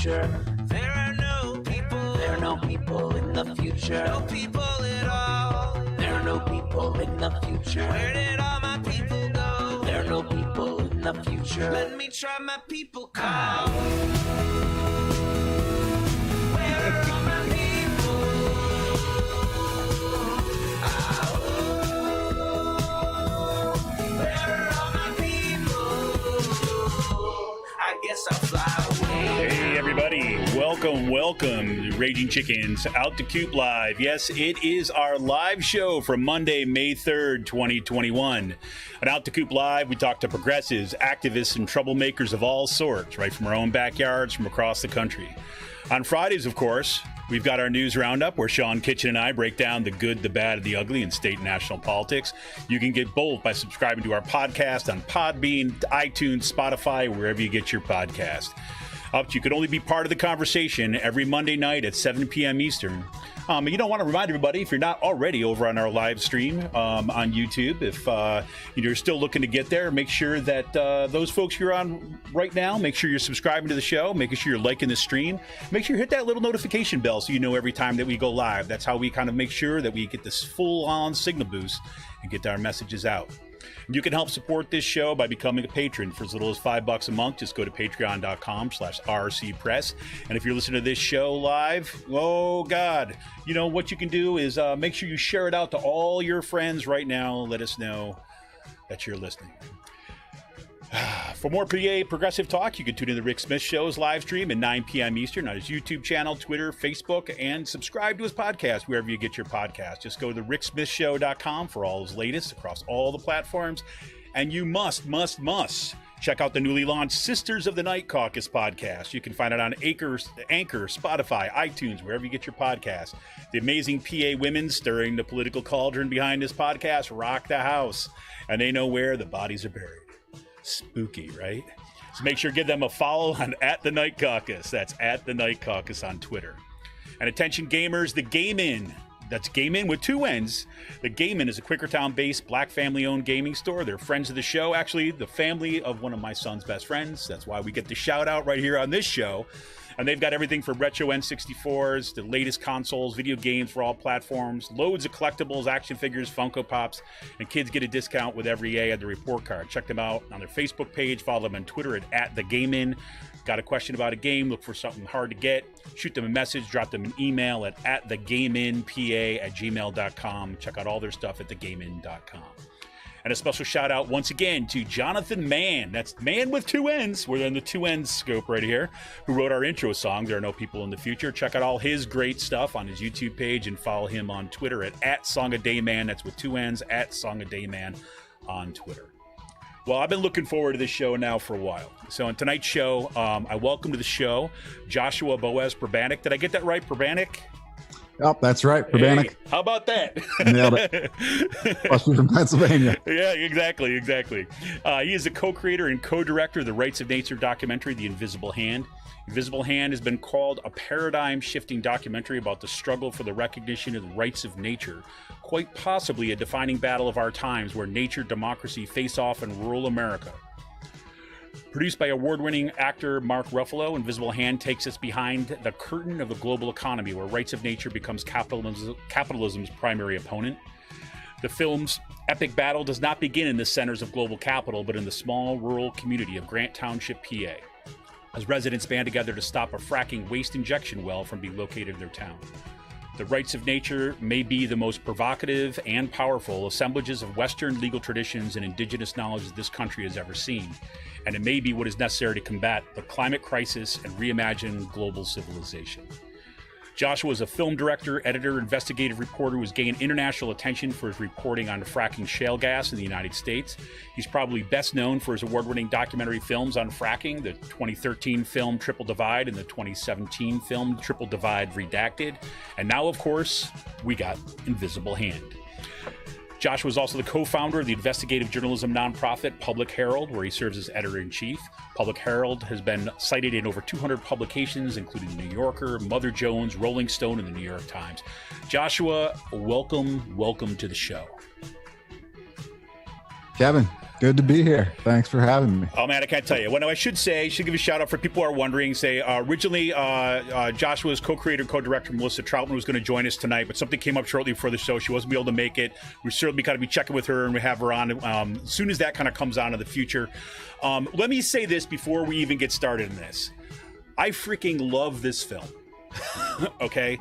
future. There are no people. There are no people in the future. No people at all. There are no people in the future. Where did all my people go? There are no people in the future. Let me try my people call. Where are all my people? Where are all my people? I guess I'll fly away. Hey everybody, welcome to Raging Chickens Out to Coop Live. Yes, it is our live show from Monday, May 3rd, 2021. And Out to Coop Live, we talk to progressives, activists, and troublemakers of all sorts, right from our own backyards, from across the country. On Fridays, of course, we've got our news roundup where Sean Kitchen and I break down the good, the bad, and the ugly in state and national politics. You can get both by subscribing to our podcast on Podbean, iTunes, Spotify, wherever you get your podcast. You can only be part of the conversation every Monday night at 7 p.m. Eastern. You don't want to remind everybody, if you're not already over on our live stream on YouTube, if you're still looking to get there, make sure that those folks you're on right now, make sure you're subscribing to the show, making sure you're liking the stream. Make sure you hit that little notification bell so you know every time that we go live. That's how we kind of make sure that we get this full-on signal boost and get our messages out. You can help support this show by becoming a patron for as little as $5 a month. Just go to patreon.com/rcpress. And if you're listening to this show live, oh God, you know what you can do is make sure you share it out to all your friends right now. Let us know that you're listening. For more PA progressive talk, you can tune in to Rick Smith Show's live stream at 9 p.m. Eastern on his YouTube channel, Twitter, Facebook, and subscribe to his podcast wherever you get your podcast. Just go to ricksmithshow.com for all his latest across all the platforms. And you must check out the newly launched Sisters of the Night Caucus podcast. You can find it on Anchor, Spotify, iTunes, wherever you get your podcast. The amazing PA women stirring the political cauldron behind this podcast rock the house, and they know where the bodies are buried. Spooky, right? So make sure to give them a follow on @the_Night Caucus. That's @the_Night Caucus on Twitter. And attention gamers, the Game In. That's Game In with two N's. The Game In is a Quakertown-based black family-owned gaming store. They're friends of the show, actually the family of one of my son's best friends. That's why we get the shout out right here on this show. And they've got everything from retro N64s, the latest consoles, video games for all platforms, loads of collectibles, action figures, Funko Pops, and kids get a discount with every A at the report card. Check them out on their Facebook page. Follow them on Twitter at @thegamein. Got a question about a game, look for something hard to get, shoot them a message, drop them an email at thegameinpa@gmail.com. Check out all their stuff at thegamein.com. And a special shout out once again to Jonathan Mann. That's Man with two N's. We're in the two N's scope right here. Who wrote our intro song, There Are No People in the Future. Check out all his great stuff on his YouTube page and follow him on Twitter at @SongADayMan. That's with two N's, @SongADayMan on Twitter. Well, I've been looking forward to this show now for a while. So on tonight's show, I welcome to the show Joshua Boaz Pribanic. Did I get that right, Pribanic? Oh, that's right, Pribanic. Hey, how about that? Nailed it. Must be from Pennsylvania. Yeah, exactly. He is the co-creator and co-director of the Rights of Nature documentary, The Invisible Hand. Invisible Hand has been called a paradigm-shifting documentary about the struggle for the recognition of the rights of nature, quite possibly a defining battle of our times where nature democracy face off in rural America. Produced by award-winning actor Mark Ruffalo, Invisible Hand takes us behind the curtain of the global economy where rights of nature becomes capitalism's primary opponent. The film's epic battle does not begin in the centers of global capital, but in the small rural community of Grant Township, PA, as residents band together to stop a fracking waste injection well from being located in their town. The rights of nature may be the most provocative and powerful assemblages of Western legal traditions and indigenous knowledge this country has ever seen, and it may be what is necessary to combat the climate crisis and reimagine global civilization. Joshua is a film director, editor, investigative reporter who has gained international attention for his reporting on fracking shale gas in the United States. He's probably best known for his award-winning documentary films on fracking, the 2013 film Triple Divide and the 2017 film Triple Divide Redacted. And now, of course, we got Invisible Hand. Joshua is also the co-founder of the investigative journalism nonprofit Public Herald, where he serves as editor-in-chief. Public Herald has been cited in over 200 publications, including The New Yorker, Mother Jones, Rolling Stone, and The New York Times. Joshua, welcome to the show. Kevin, good to be here. Thanks for having me. Oh man, I can't tell you. Well, no, I should give a shout out for people who are wondering. Originally, Joshua's co-creator, co-director Melissa Troutman was going to join us tonight, but something came up shortly before the show. She wasn't able to make it. We're certainly got to be checking with her, and we have her on as soon as that kind of comes on in the future. Let me say this before we even get started in this. I freaking love this film. Okay.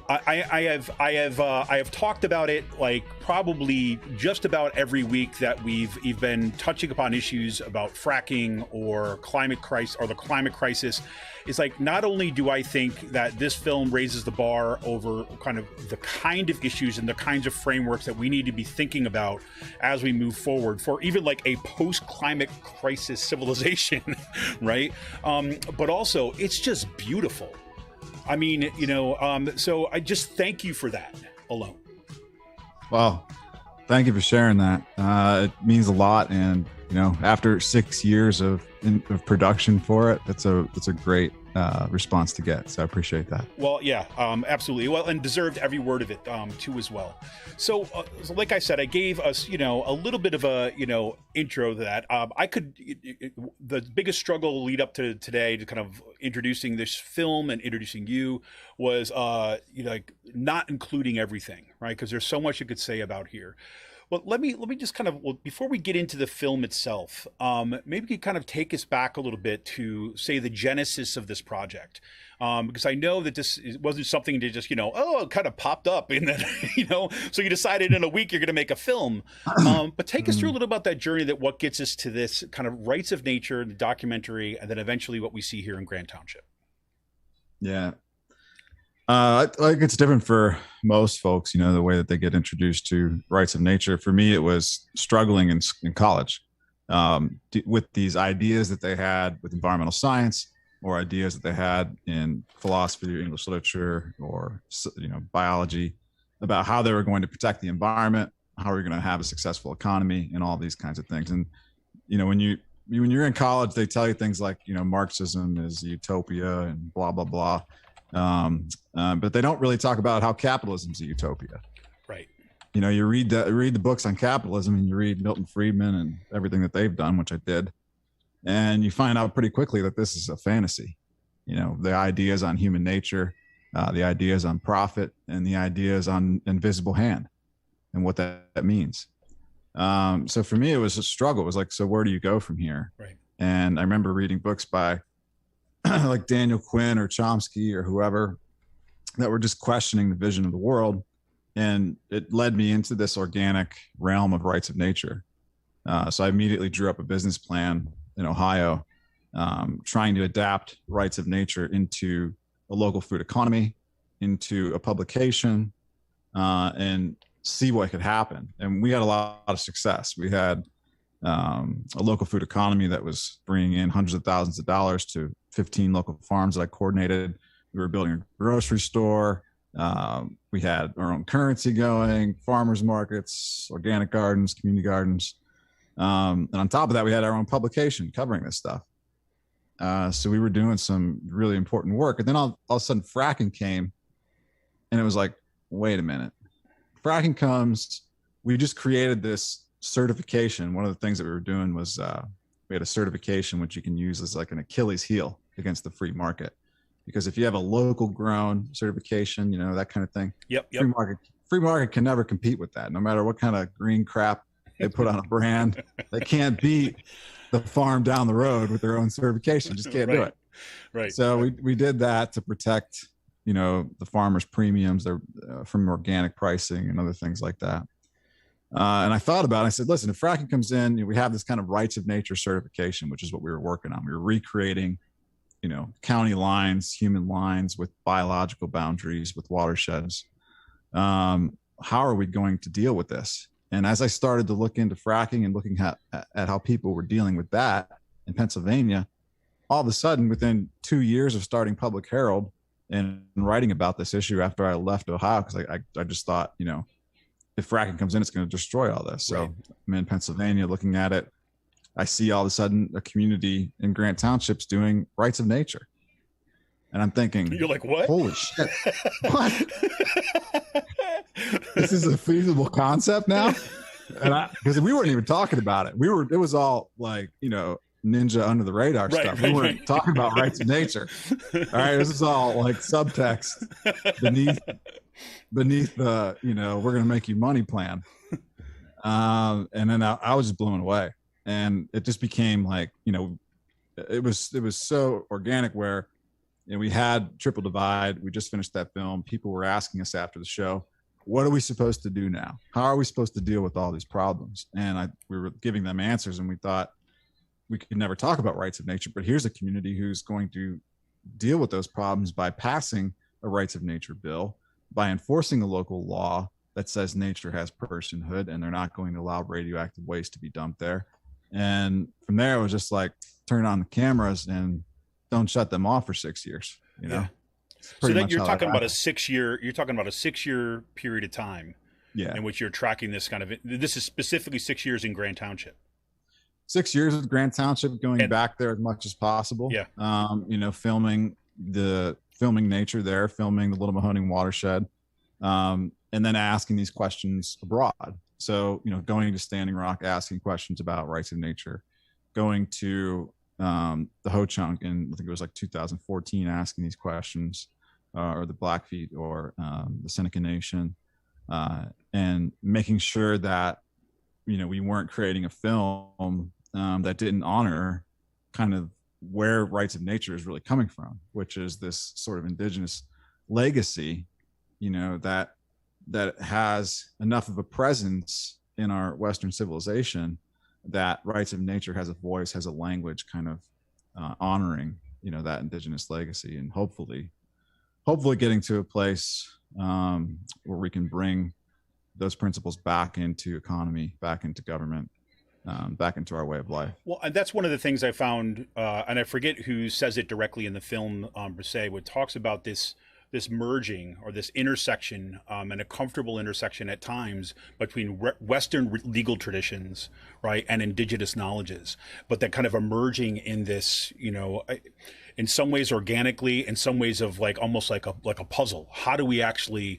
I have talked about it like probably just about every week that we've been touching upon issues about fracking or climate crisis or the climate crisis. It's like, not only do I think that this film raises the bar over kind of the kind of issues and the kinds of frameworks that we need to be thinking about as we move forward for even like a post-climate crisis civilization, right? But also it's just beautiful. I mean, so I just thank you for that alone. Well, thank you for sharing that. It means a lot. And, after 6 years of production for it, that's a great response to get. So I appreciate that. Well, yeah, absolutely. Well, and deserved every word of it too as well. So like I said, I gave us, a little bit of a, intro to that. The biggest struggle lead up to today to kind of introducing this film and introducing you was, like not including everything, right? Because there's so much you could say about here. Well, let me just kind of, before we get into the film itself, maybe you kind of take us back a little bit to say the genesis of this project. Because I know that it wasn't something to just, it kind of popped up and then, so you decided in a week you're going to make a film. But take us through a little about that journey, that what gets us to this kind of rights of nature, the documentary, and then eventually what we see here in Grant Township. Yeah. Like it's different for most folks, the way that they get introduced to rights of nature. For me, it was struggling in college with these ideas that they had with environmental science, or ideas that they had in philosophy or English literature or, biology, about how they were going to protect the environment, how we're going to have a successful economy, and all these kinds of things. And, when you're in college, they tell you things like, Marxism is utopia and blah, blah, blah. But they don't really talk about how capitalism is a utopia. Right. You read the books on capitalism, and you read Milton Friedman and everything that they've done, which I did, and you find out pretty quickly that this is a fantasy. The ideas on human nature, the ideas on profit, and the ideas on invisible hand and what that means. So for me, it was a struggle. It was like, so where do you go from here? Right. And I remember reading books by like Daniel Quinn or Chomsky or whoever that were just questioning the vision of the world. And it led me into this organic realm of rights of nature. So I immediately drew up a business plan in Ohio, trying to adapt rights of nature into a local food economy, into a publication, and see what could happen. And we had a lot of success. We had a local food economy that was bringing in hundreds of thousands of dollars to 15 local farms that I coordinated. We were building a grocery store. We had our own currency going, farmers markets, organic gardens, community gardens. And on top of that, we had our own publication covering this stuff. So we were doing some really important work. And then all of a sudden fracking came, and it was like, wait a minute. Fracking comes, we just created this certification. One of the things that we were doing was we had a certification which you can use as like an Achilles heel against the free market. Because if you have a local grown certification, that kind of thing, Yep. Free market can never compete with that. No matter what kind of green crap they put on a brand, they can't beat the farm down the road with their own certification. Just can't do it. Right. So we did that to protect, the farmers' premiums from organic pricing and other things like that. And I thought about it. I said, listen, if fracking comes in, we have this kind of rights of nature certification, which is what we were working on. We were recreating, county lines, human lines with biological boundaries, with watersheds. How are we going to deal with this? And as I started to look into fracking and looking at how people were dealing with that in Pennsylvania, all of a sudden, within 2 years of starting Public Herald and writing about this issue after I left Ohio, because I just thought, if fracking comes in, it's going to destroy all this. So I'm in Pennsylvania looking at it. I see all of a sudden a community in Grant Township's doing rights of nature. And I'm thinking, you're like, what? Holy shit. What? This is a feasible concept now? And because we weren't even talking about it. It was all like, ninja under the radar stuff. We weren't talking about rights of nature. All right. This is all like subtext beneath the, we're going to make you money plan. And then I was just blown away, and it just became like, it was so organic where, we had Triple Divide. We just finished that film. People were asking us after the show, what are we supposed to do now? How are we supposed to deal with all these problems? And we were giving them answers, and we thought we could never talk about rights of nature, but here's a community who's going to deal with those problems by passing a rights of nature bill, by enforcing a local law that says nature has personhood and they're not going to allow radioactive waste to be dumped there. And from there, it was just like, turn on the cameras and don't shut them off for 6 years. Yeah. So that you're talking about a 6 year, period of time, in which you're tracking this kind of. This is specifically 6 years in Grant Township. 6 years with Grant Township, going back there as much as possible. Yeah. Filming nature there, filming the Little Mahoning watershed, and then asking these questions abroad. So, going to Standing Rock, asking questions about rights of nature, going to the Ho-Chunk in, I think it was like 2014, asking these questions, or the Blackfeet, or the Seneca Nation, and making sure that, we weren't creating a film that didn't honor kind of where rights of nature is really coming from, which is this sort of indigenous legacy, that has enough of a presence in our Western civilization that rights of nature has a voice, has a language, kind of honoring, that indigenous legacy, and hopefully getting to a place where we can bring those principles back into economy, back into government, back into our way of life. Well, and that's one of the things I found, and I forget who says it directly in the film, per se, what talks about this merging, or this intersection, and a comfortable intersection at times between Western legal traditions, right, and indigenous knowledges, but that kind of emerging in this, in some ways organically, in some ways of like almost like a puzzle. How do we actually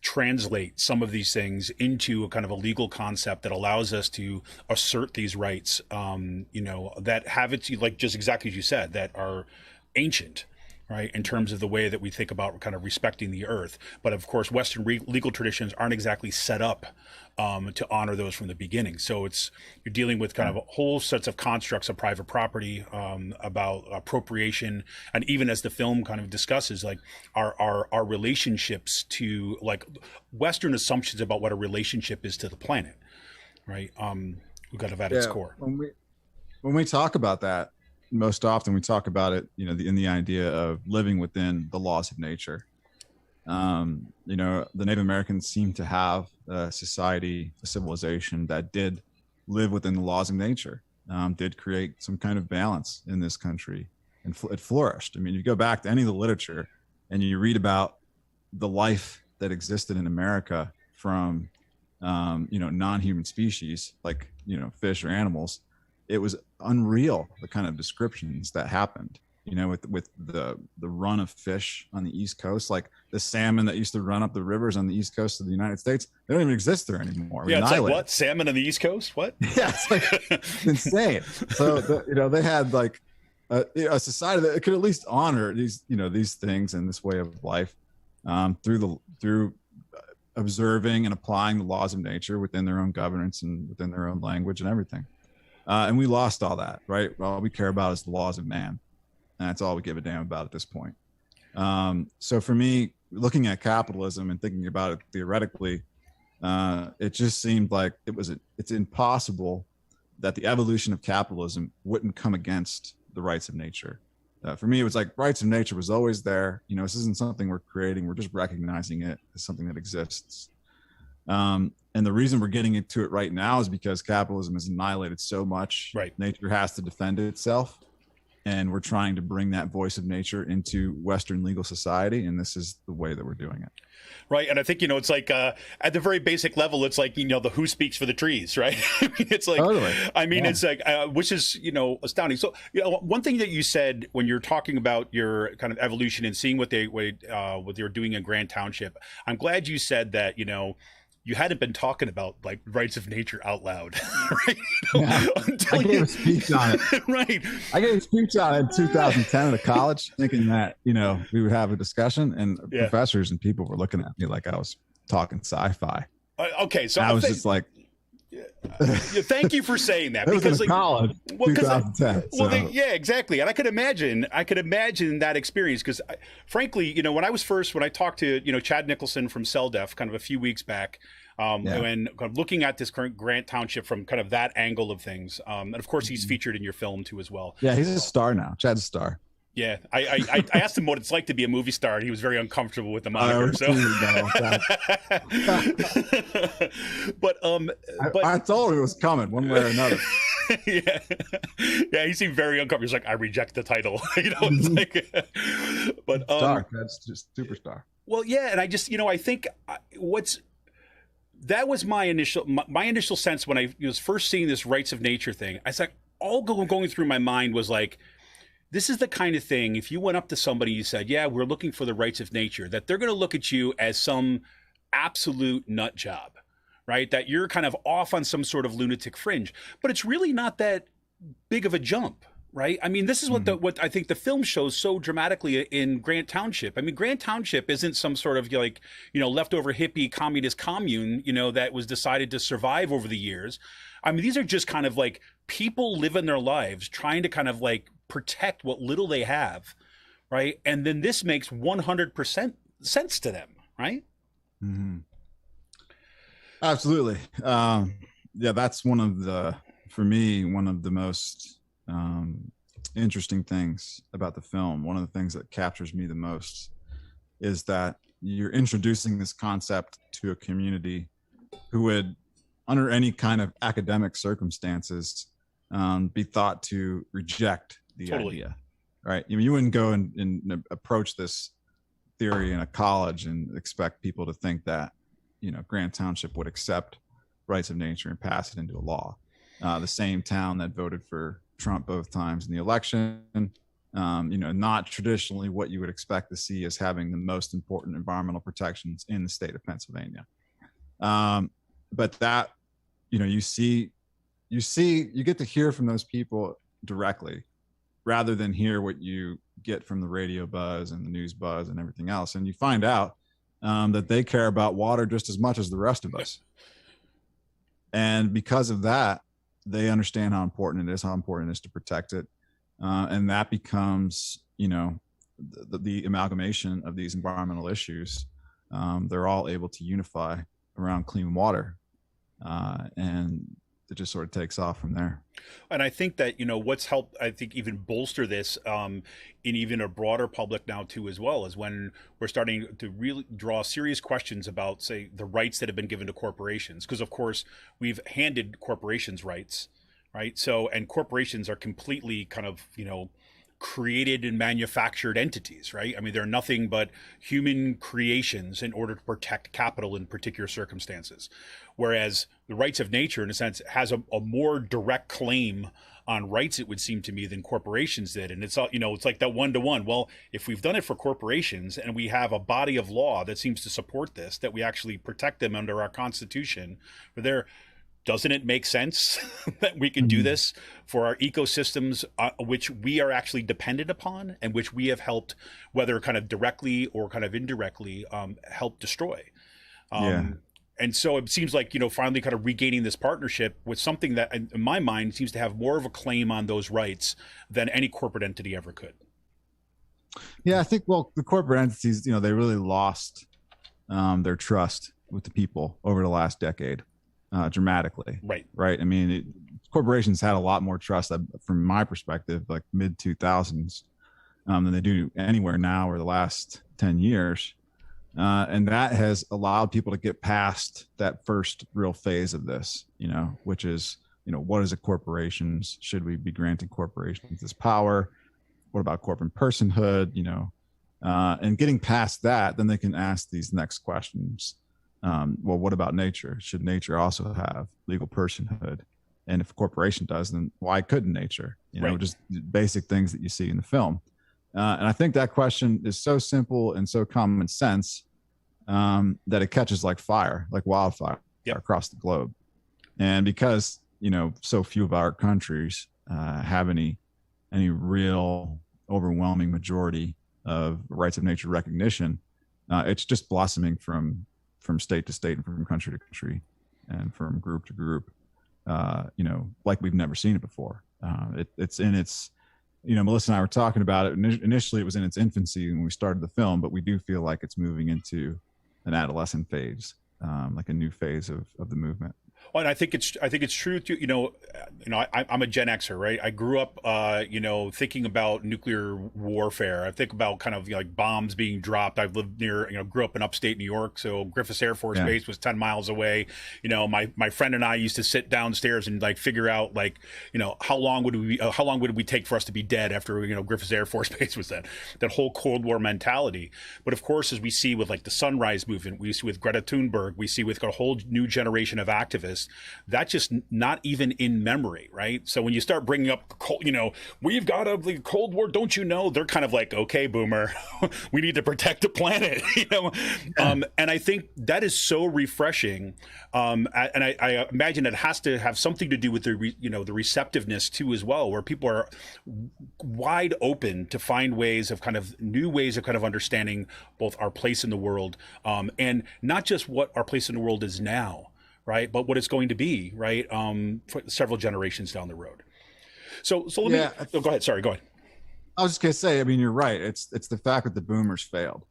translate some of these things into a kind of a legal concept that allows us to assert these rights, that have it, like just exactly as you said, that are ancient, right, in terms of the way that we think about kind of respecting the earth. But of course, Western legal traditions aren't exactly set up to honor those from the beginning. So you're dealing with kind of whole sets of constructs of private property, about appropriation, and even as the film kind of discusses, like our relationships to, like, Western assumptions about what a relationship is to the planet, right? We've got to at its core. When we talk about that, most often we talk about it, in the idea of living within the laws of nature. The Native Americans seem to have a society, a civilization that did live within the laws of nature, did create some kind of balance in this country, and it flourished. I mean, you go back to any of the literature and you read about the life that existed in America from, non-human species, like, fish or animals. It was unreal, the kind of descriptions that happened, with the run of fish on the East Coast, like the salmon that used to run up the rivers on the East Coast of the United States. They don't even exist there anymore. Yeah, it's like, what? Salmon on the East Coast? What? Yeah, it's like insane. So, they had like a society that could at least honor these, these things and this way of life, through observing and applying the laws of nature within their own governance and within their own language and everything. And we lost all that, right? All we care about is the laws of man. And that's all we give a damn about at this point. So for me, looking at capitalism and thinking about it theoretically, it just seemed like it's impossible that the evolution of capitalism wouldn't come against the rights of nature. For me, it was like rights of nature was always there. This isn't something we're creating. We're just recognizing it as something that exists. And the reason we're getting into it right now is because capitalism has annihilated so much. Right. Nature has to defend itself. And we're trying to bring that voice of nature into Western legal society. And this is the way that we're doing it. Right. And I think, it's like at the very basic level, it's like, the who speaks for the trees, right? It's like, totally. It's like, which is, astounding. So, one thing that you said when you're talking about your kind of evolution and seeing what they were doing in Grant Township, I'm glad you said that, you hadn't been talking about like rights of nature out loud, right? I gave a speech on it. Right. I gave a speech on it in 2010 at a college, thinking that we would have a discussion, and professors and people were looking at me like I was talking sci-fi. Okay, so I was just like, thank you for saying that. It was because in college, 2010. Yeah, exactly. And I could imagine that experience because, frankly, when I talked to Chad Nicholson from CellDef kind of a few weeks back, and kind of looking at this current Grant Township from kind of that angle of things, and of course he's featured in your film too as well. Yeah, he's a star now. Chad's a star. Yeah, I asked him what it's like to be a movie star, and he was very uncomfortable with the moniker. But I told him it was coming one way or another. yeah, he seemed very uncomfortable. He's like, I reject the title. It's like, but star, that's just superstar. Well, yeah, and I just I think that was my initial sense when I was first seeing this rights of nature thing. I was like, all going through my mind was like, this is the kind of thing, if you went up to somebody, you said, yeah, we're looking for the rights of nature, that they're going to look at you as some absolute nut job, right? That you're kind of off on some sort of lunatic fringe. But it's really not that big of a jump, right? I mean, this is what I think the film shows so dramatically in Grant Township. I mean, Grant Township isn't some sort of leftover hippie communist commune, that was decided to survive over the years. I mean, these are just kind of like people living their lives trying to kind of like protect what little they have, right? And then this makes 100% sense to them, right? Mm-hmm. Absolutely. That's for me, one of the most interesting things about the film. One of the things that captures me the most is that you're introducing this concept to a community who would, under any kind of academic circumstances, be thought to reject the idea, right? You wouldn't go and approach this theory in a college and expect people to think that, Grant Township would accept rights of nature and pass it into a law. The same town that voted for Trump both times in the election, not traditionally what you would expect to see as having the most important environmental protections in the state of Pennsylvania. But that, you get to hear from those people directly rather than hear what you get from the radio buzz and the news buzz and everything else. And you find out that they care about water just as much as the rest of us. And because of that, they understand how important it is to protect it. And that becomes, the amalgamation of these environmental issues. They're all able to unify around clean water. And it just sort of takes off from there. And I think that, what's helped, I think, even bolster this in even a broader public now too, as well, is when we're starting to really draw serious questions about, say, the rights that have been given to corporations. Because, of course, we've handed corporations rights, right? So, and corporations are completely kind of, created and manufactured entities, right? I mean, they're nothing but human creations in order to protect capital in particular circumstances. Whereas the rights of nature, in a sense, has a more direct claim on rights, it would seem to me, than corporations did. And it's like that one-to-one. Well, if we've done it for corporations and we have a body of law that seems to support this, that we actually protect them under our Constitution, doesn't it make sense that we can do this for our ecosystems, which we are actually dependent upon and which we have helped, whether kind of directly or kind of indirectly, help destroy? And so it seems like, finally kind of regaining this partnership with something that, in my mind, seems to have more of a claim on those rights than any corporate entity ever could. Yeah, I think, the corporate entities, they really lost their trust with the people over the last decade. Dramatically. Right. I mean, corporations had a lot more trust from my perspective, like mid 2000s, than they do anywhere now or the last 10 years. And that has allowed people to get past that first real phase of this, which is, what is a corporations? Should we be granting corporations this power? What about corporate personhood? And getting past that, then they can ask these next questions. What about nature? Should nature also have legal personhood? And if a corporation does, then why couldn't nature? Just basic things that you see in the film. And I think that question is so simple and so common sense, that it catches like fire, like wildfire across the globe. And because, so few of our countries have any real overwhelming majority of rights of nature recognition, it's just blossoming from state to state and from country to country and from group to group, like we've never seen it before. It's in its, Melissa and I were talking about it. Initially, it was in its infancy when we started the film, but we do feel like it's moving into an adolescent phase, like a new phase of the movement. Well, and I think it's true too. I'm a Gen Xer, right? I grew up, thinking about nuclear warfare. I think about kind of like bombs being dropped. I've lived near, grew up in upstate New York, so Griffiths Air Force Base was 10 miles away. My friend and I used to sit downstairs and like figure out like, how long would we take for us to be dead after Griffiths Air Force Base was dead. That whole Cold War mentality. But of course, as we see with like the Sunrise Movement, we see with Greta Thunberg, we see with a whole new generation of activists. That's just not even in memory, right? So when you start bringing up, we've got the Cold War, don't you know? They're kind of like, okay, boomer, we need to protect the planet, And I think that is so refreshing, and I imagine it has to have something to do with the receptiveness too as well, where people are wide open to find new ways of understanding both our place in the world, and not just what our place in the world is now, right? But what it's going to be, right? For several generations down the road. So let me, go ahead. Sorry, go ahead. I was just going to say, I mean, you're right. It's the fact that the boomers failed,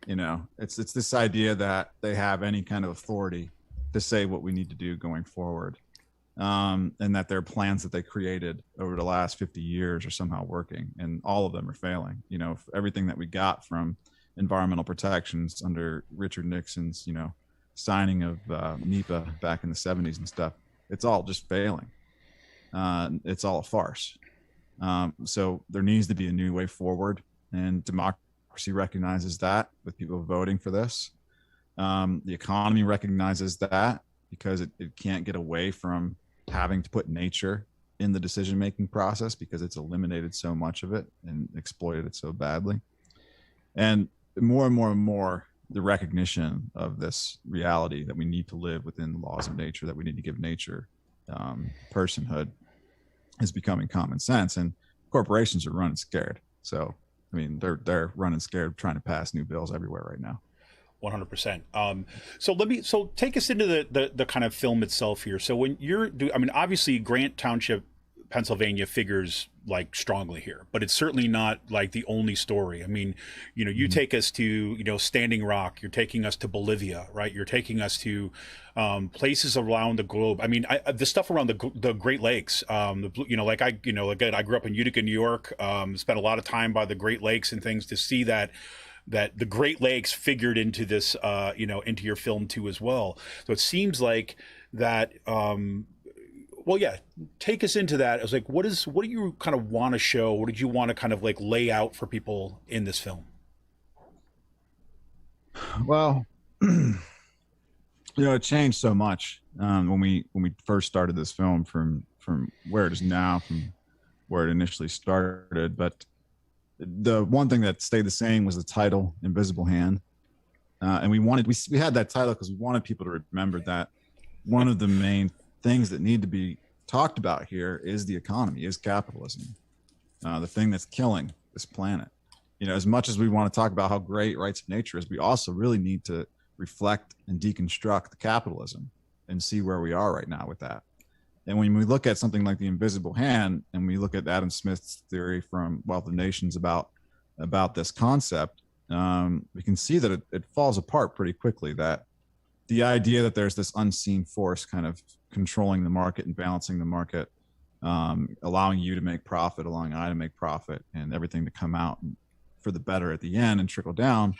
it's this idea that they have any kind of authority to say what we need to do going forward. And that their plans that they created over the last 50 years are somehow working, and all of them are failing. Everything that we got from environmental protections under Richard Nixon's, signing of NEPA back in the 70s and stuff, it's all just failing. It's all a farce. So there needs to be a new way forward, and democracy recognizes that with people voting for this. The economy recognizes that because it can't get away from having to put nature in the decision-making process because it's eliminated so much of it and exploited it so badly. And more and more and more, the recognition of this reality that we need to live within the laws of nature, that we need to give nature personhood, is becoming common sense. And corporations are running scared. So, I mean, they're running scared, trying to pass new bills everywhere right now. 100%. So take us into the kind of film itself here. So when obviously Grant Township, Pennsylvania figures like strongly here, but it's certainly not like the only story. I mean, you take us to, Standing Rock, you're taking us to Bolivia, right? You're taking us to places around the globe. I mean, the stuff around the Great Lakes, again, I grew up in Utica, New York, spent a lot of time by the Great Lakes and things to see that the Great Lakes figured into this, into your film too as well. So it seems like that, take us into that. I was like, what do you kind of want to show? What did you want to kind of like lay out for people in this film? Well, it changed so much when we first started this film from where it is now, from where it initially started. But the one thing that stayed the same was the title, Invisible Hand. And we had that title because we wanted people to remember that one of the main things that need to be talked about here is the economy, is capitalism, the thing that's killing this planet. As much as we want to talk about how great rights of nature is, we also really need to reflect and deconstruct the capitalism and see where we are right now with that. And when we look at something like the invisible hand, and we look at Adam Smith's theory from Wealth of Nations about this concept, we can see that it falls apart pretty quickly. That the idea that there's this unseen force kind of controlling the market and balancing the market, allowing you to make profit, allowing I to make profit, and everything to come out for the better at the end and trickle down,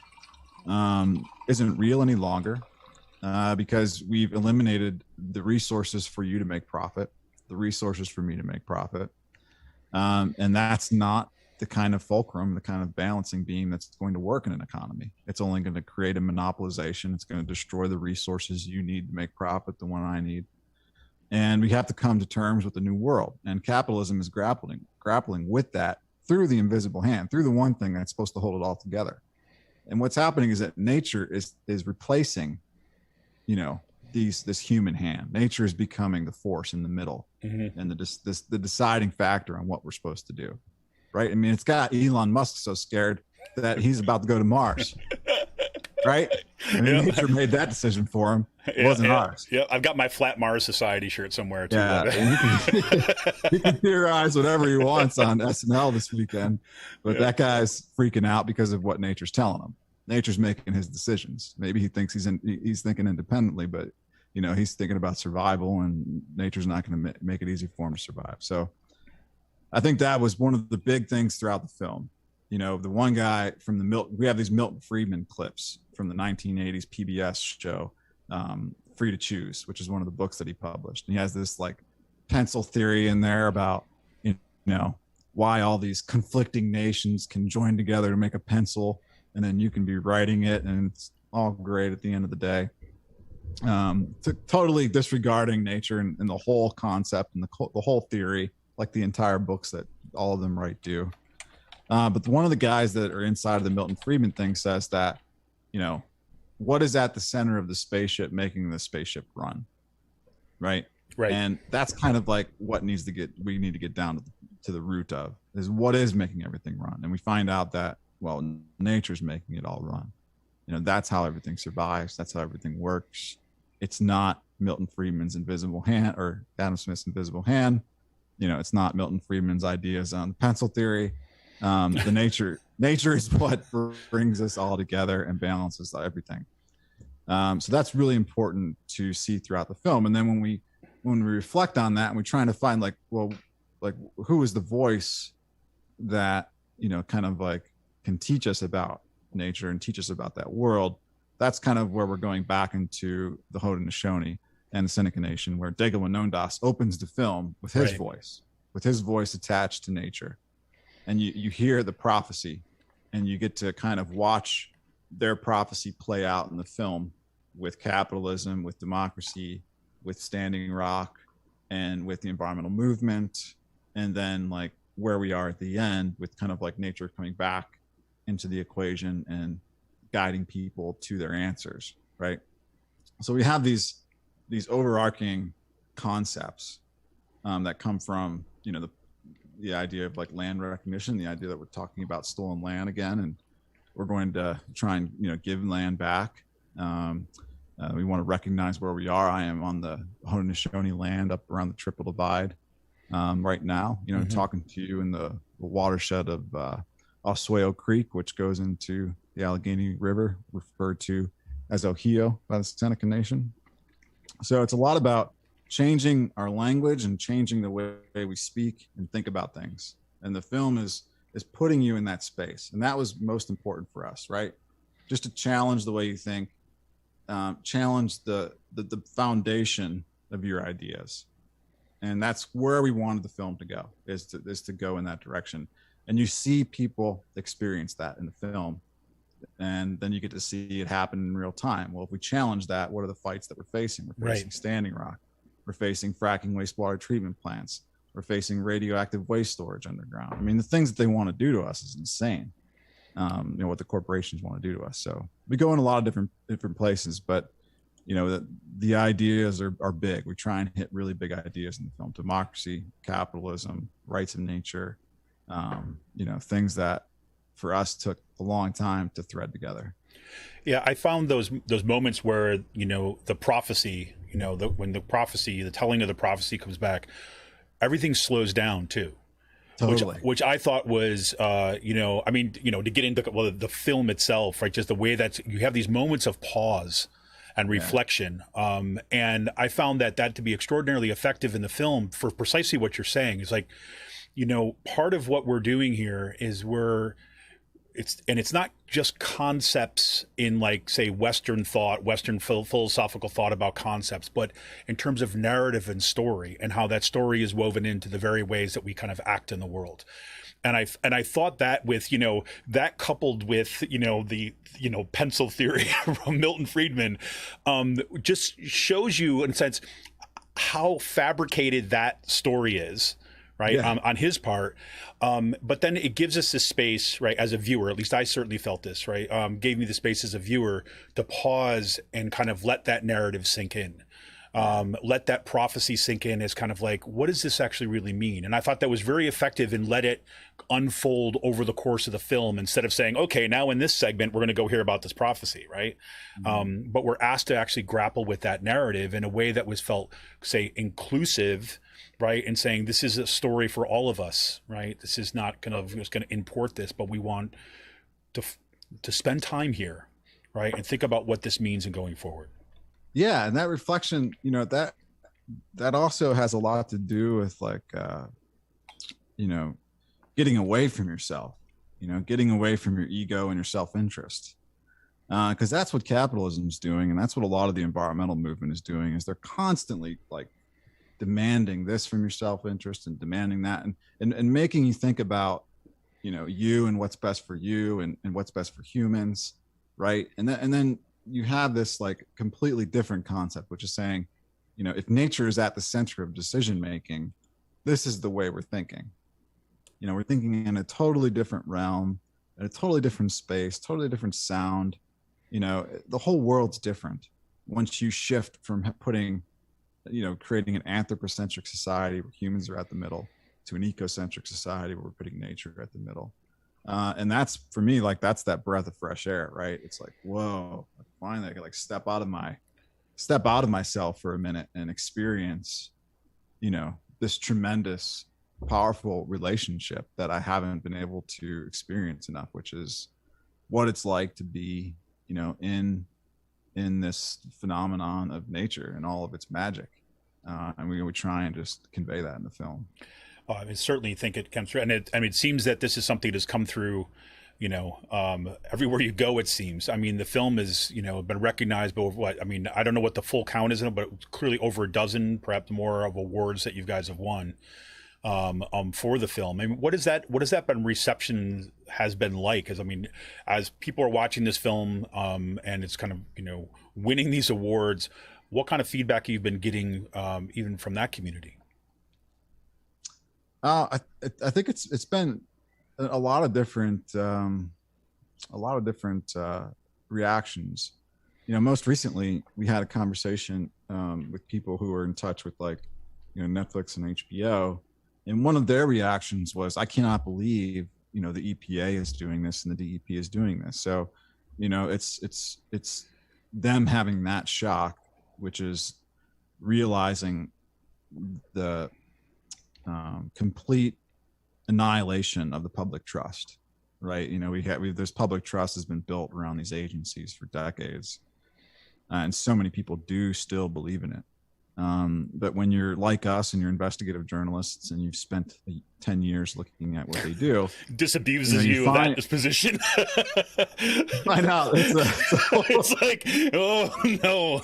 isn't real any longer, because we've eliminated the resources for you to make profit, the resources for me to make profit. And that's not the kind of fulcrum, the kind of balancing beam that's going to work in an economy. It's only going to create a monopolization. It's going to destroy the resources you need to make profit, the one I need. And we have to come to terms with the new world. And capitalism is grappling with that through the invisible hand, through the one thing that's supposed to hold it all together. And what's happening is that nature is replacing, this human hand. Nature is becoming the force in the middle, and the deciding factor on what we're supposed to do, right? I mean, it's got Elon Musk so scared that he's about to go to Mars, right? I mean, nature made that decision for him. It wasn't ours. Yeah, I've got my Flat Mars Society shirt somewhere too. Yeah, he can theorize whatever he wants on SNL this weekend, but that guy's freaking out because of what nature's telling him. Nature's making his decisions. Maybe he thinks he's thinking independently, but he's thinking about survival, and nature's not going to make it easy for him to survive. So I think that was one of the big things throughout the film. The one guy from we have these Milton Friedman clips from the 1980s PBS show, Free to Choose, which is one of the books that he published. And he has this like pencil theory in there about, why all these conflicting nations can join together to make a pencil, and then you can be writing it and it's all great at the end of the day. Totally disregarding nature and the whole concept and the whole theory, like the entire books that all of them write do. But one of the guys that are inside of the Milton Friedman thing says that, what is at the center of the spaceship making the spaceship run? Right. And that's kind of like what we need to get down to the root of, is what is making everything run. And we find out that, well, nature's making it all run. That's how everything survives. That's how everything works. It's not Milton Friedman's invisible hand or Adam Smith's invisible hand. It's not Milton Friedman's ideas on pencil theory. The nature is what brings us all together and balances everything. So that's really important to see throughout the film. And then when we reflect on that and we're trying to find who is the voice that, kind of like can teach us about nature and teach us about that world, that's kind of where we're going back into the Haudenosaunee and the Seneca Nation, where Daigle Winondas opens the film with his voice attached to nature. And you hear the prophecy, and you get to kind of watch their prophecy play out in the film with capitalism, with democracy, with Standing Rock, and with the environmental movement. And then like where we are at the end with kind of like nature coming back into the equation and guiding people to their answers, right? So we have these overarching concepts that come from, the idea of like land recognition, the idea that we're talking about stolen land again, and we're going to try and give land back. We want to recognize where we are. I am on the Haudenosaunee land up around the Triple Divide right now, talking to you in the watershed of Oswego Creek, which goes into the Allegheny River, referred to as Ohio by the Seneca Nation. So it's a lot about changing our language and changing the way we speak and think about things. And the film is putting you in that space. And that was most important for us, right? Just to challenge the way you think, challenge the foundation of your ideas. And that's where we wanted the film to go, is to go in that direction. And you see people experience that in the film. And then you get to see it happen in real time. Well, if we challenge that, what are the fights that we're facing? We're facing Standing Rock. We're facing fracking wastewater treatment plants. We're facing radioactive waste storage underground. I mean, the things that they want to do to us is insane. What the corporations want to do to us. So we go in a lot of different places, but the ideas are big. We try and hit really big ideas in the film: democracy, capitalism, rights of nature. Things that for us took a long time to thread together. Yeah, I found those moments where the prophecy, when the telling of the prophecy comes back, everything slows down too. Totally. Which I thought was, to get into the film itself, right? Just the way that you have these moments of pause and reflection. And I found that to be extraordinarily effective in the film for precisely what you're saying. It's like, part of what we're doing here is it's not just concepts in like, say, Western thought, Western philosophical thought about concepts, but in terms of narrative and story and how that story is woven into the very ways that we kind of act in the world. And I thought that with, that coupled with, the, pencil theory from Milton Friedman, just shows you in a sense how fabricated that story is. right? Yeah. On his part. But then it gives us this space, right, as a viewer, at least I certainly felt this, right? Gave me the space as a viewer to pause and kind of let that narrative sink in. Let that prophecy sink in as kind of like, what does this actually really mean? And I thought that was very effective and let it unfold over the course of the film instead of saying, okay, now in this segment, we're going to go hear about this prophecy, right? But we're asked to actually grapple with that narrative in a way that was felt, say, inclusive, right? And saying, this is a story for all of us, right? This is not just going to import this, but we want to spend time here, right? And think about what this means in going forward. Yeah, and that reflection, you know, that also has a lot to do with like, you know, getting away from yourself, you know, getting away from your ego and your self-interest, because that's what capitalism is doing, and that's what a lot of the environmental movement is doing. Is they're constantly like demanding this from your self-interest and demanding that, and making you think about, you know, you and what's best for you and what's best for humans, right? And then you have this like completely different concept, which is saying, you know, if nature is at the center of decision making, this is the way we're thinking. You know, we're thinking in a totally different realm, in a totally different space, totally different sound. You know, the whole world's different once you shift from putting, you know, creating an anthropocentric society where humans are at the middle to an ecocentric society where we're putting nature at the middle. And that's, for me, like, that's that breath of fresh air, right? It's like, whoa, finally I can like step out of myself for a minute and experience, you know, this tremendous, powerful relationship that I haven't been able to experience enough, which is what it's like to be, you know, in this phenomenon of nature and all of its magic. And we try and just convey that in the film. I certainly think it comes through, and it seems that this is something that's come through, you know, everywhere you go, it seems. I mean, the film is, you know, been recognized by what, I mean, I don't know what the full count is, but clearly over a dozen, perhaps more, of awards that you guys have won for the film. I mean, what has that been reception has been like? Because I mean, as people are watching this film and it's kind of, you know, winning these awards, what kind of feedback you've been getting even from that community? I think it's been a lot of different reactions. You know, most recently we had a conversation with people who were in touch with, like, you know, Netflix and HBO, and one of their reactions was, I cannot believe, you know, the EPA is doing this and the DEP is doing this. So, you know, it's them having that shock, which is realizing the complete annihilation of the public trust, right? You know, there's public trust has been built around these agencies for decades, and so many people do still believe in it. But when you're like us and you're investigative journalists and you've spent 10 years looking at what they do, disabuses you of that disposition. I know. It's like, oh no,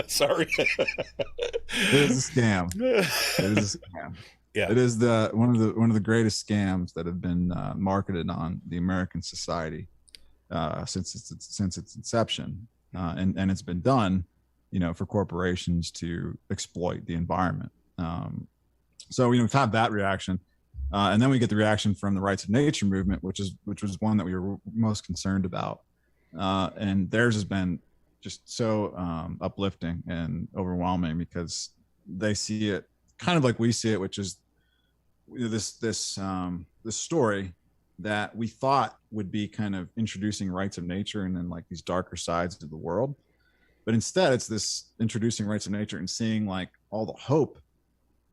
sorry. It is a scam. It is a scam. Yeah, it is one of the greatest scams that have been marketed on the American society since its inception, and it's been done, you know, for corporations to exploit the environment. So, you know, we've had that reaction, and then we get the reaction from the rights of nature movement, which was one that we were most concerned about, and theirs has been just so uplifting and overwhelming, because they see it kind of like we see it, which is, you know, this story that we thought would be kind of introducing rights of nature and then like these darker sides of the world. But instead, it's this introducing rights of nature and seeing like all the hope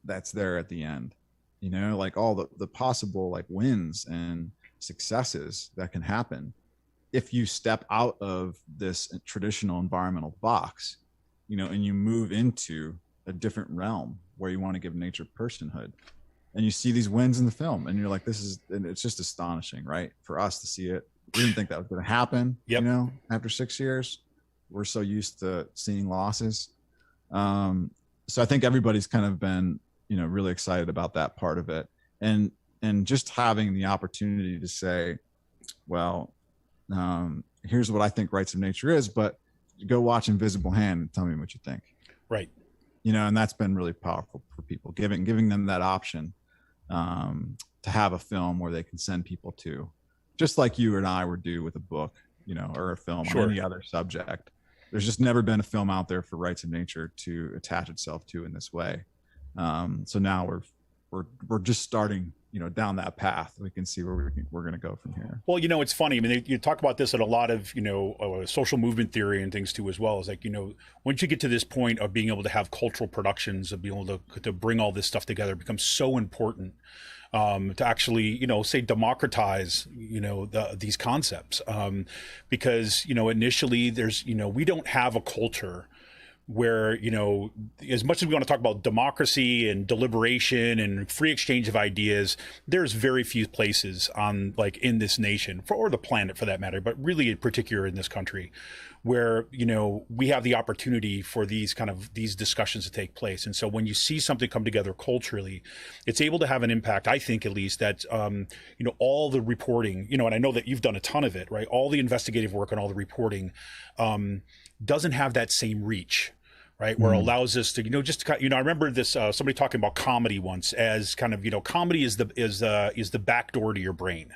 that's there at the end, you know, like all the possible like wins and successes that can happen if you step out of this traditional environmental box, you know, and you move into a different realm where you want to give nature personhood. And you see these wins in the film and you're like, and it's just astonishing, right? For us to see it. We didn't think that was going to happen, yep. You know, after 6 years. We're so used to seeing losses. So I think everybody's kind of been, you know, really excited about that part of it. And just having the opportunity to say, well, here's what I think rights of nature is, but go watch Invisible Hand and tell me what you think. Right. You know, and that's been really powerful for people, giving them that option. to have a film where they can send people to, just like you and I would do with a book, you know, or a film Sure. on any other subject. There's just never been a film out there for rights of nature to attach itself to in this way. So now we're just starting, you know, down that path. We can see where we're going to go from here. Well, you know, it's funny. I mean, you talk about this in a lot of, you know, social movement theory and things too, as well. It's like, you know, once you get to this point of being able to have cultural productions, of being able to bring all this stuff together, it becomes so important to actually, you know, say democratize, you know, these concepts, because, you know, initially there's, you know, we don't have a culture where, you know, as much as we want to talk about democracy and deliberation and free exchange of ideas, there's very few places on, like, in this nation, or the planet for that matter, but really in particular in this country, where, you know, we have the opportunity for these discussions to take place. And so when you see something come together culturally, it's able to have an impact, I think, at least, that, you know, all the reporting, you know, and I know that you've done a ton of it, right? All the investigative work and all the reporting doesn't have that same reach. Right, where it allows us to, you know, just, you know, I remember this somebody talking about comedy once as kind of, you know, comedy is the back door to your brain,